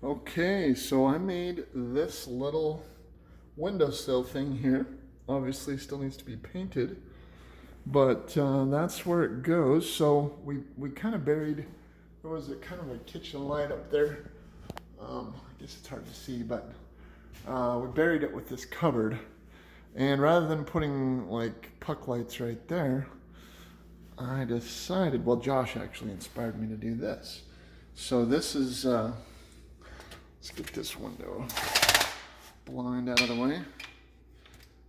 Okay, so I made this little windowsill thing here. Obviously still needs to be painted, but that's where it goes. So we kind of buried, there was a kind of a kitchen light up there. I guess it's hard to see, but we buried it with this cupboard. And rather than putting like puck lights right there, I decided, well, Josh actually inspired me to do this. So this is, let's get this window blind out of the way.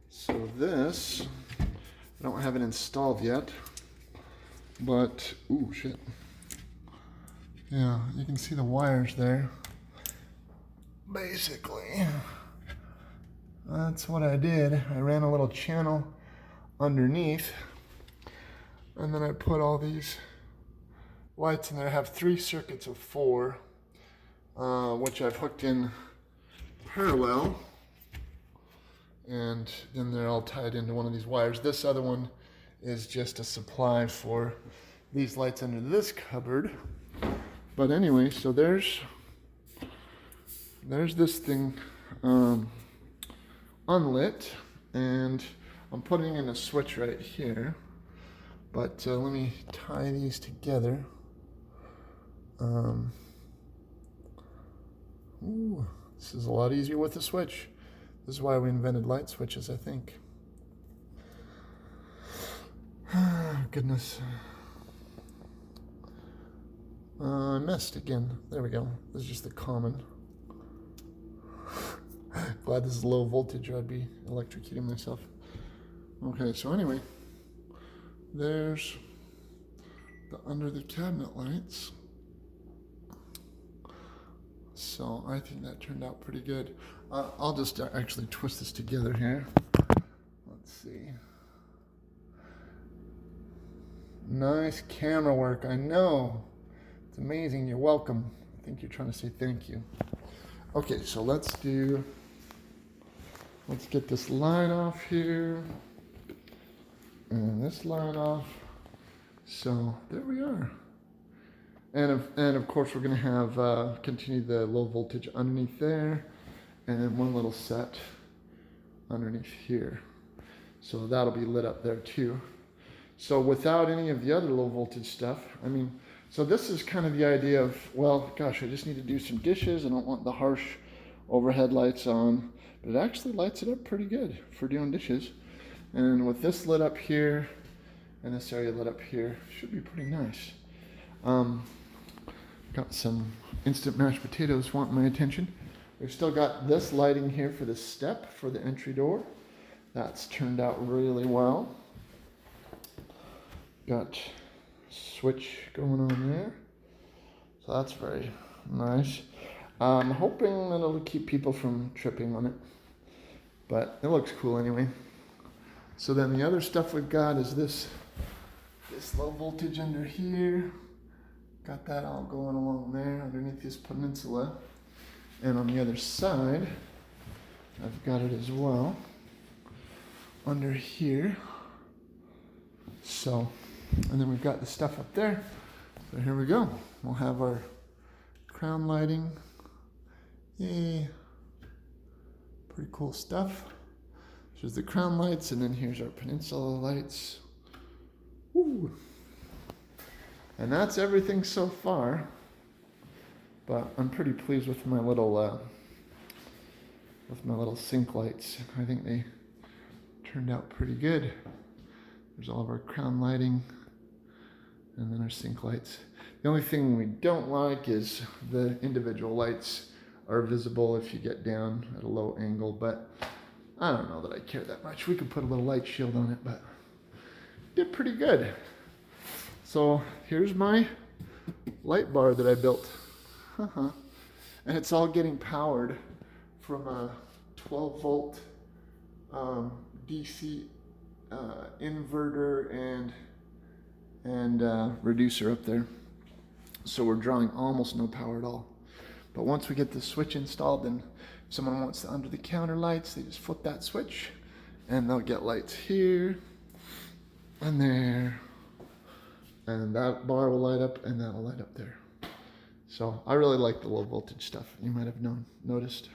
So this, I don't have it installed yet, but, ooh, shit. Yeah, you can see the wires there. Basically, that's what I did. I ran a little channel underneath, and then I put all these lights in there. I have 3 circuits of 4, which I've hooked in parallel, and then they're all tied into one of these wires. This other one is just a supply for these lights under this cupboard. But anyway, so there's this thing unlit, and I'm putting in a switch right here. But let me tie these together. Ooh, this is a lot easier with a switch. This is why we invented light switches, I think. Goodness. I missed again. There we go. This is just the common. Glad this is low voltage or I'd be electrocuting myself. Okay, so anyway, there's the under the cabinet lights. So I think that turned out pretty good. I'll just actually twist this together here. Let's see. Nice camera work, I know. It's amazing, you're welcome. I think you're trying to say thank you. Okay, so let's get this line off here. And this line off. So there we are. And of course we're gonna have continue the low voltage underneath there, and one little set underneath here. So that'll be lit up there too. So without any of the other low voltage stuff, I mean, so this is kind of the idea of, well, gosh, I just need to do some dishes. I don't want the harsh overhead lights on, but it actually lights it up pretty good for doing dishes. And with this lit up here and this area lit up here, should be pretty nice. Got some instant mashed potatoes wanting my attention. We've still got this lighting here for the step for the entry door. That's turned out really well. Got switch going on there. So that's very nice. I'm hoping that it'll keep people from tripping on it, but it looks cool anyway. So then the other stuff we've got is this low voltage under here. Got that all going along there underneath this peninsula. And on the other side, I've got it as well under here. So, and then we've got the stuff up there. So here we go. We'll have our crown lighting. Yay. Pretty cool stuff. Here's the crown lights, and then here's our peninsula lights. Woo. And that's everything so far. But I'm pretty pleased with my little sink lights. I think they turned out pretty good. There's all of our crown lighting, and then our sink lights. The only thing we don't like is the individual lights are visible if you get down at a low angle, but I don't know that I care that much. We could put a little light shield on it, but did pretty good. So here's my light bar that I built. And it's all getting powered from a 12 volt DC inverter and reducer up there. So we're drawing almost no power at all. But once we get the switch installed, then if someone wants the under the counter lights, they just flip that switch and they'll get lights here and there. And that bar will light up and that'll light up there. So I really like the low voltage stuff. You might have noticed.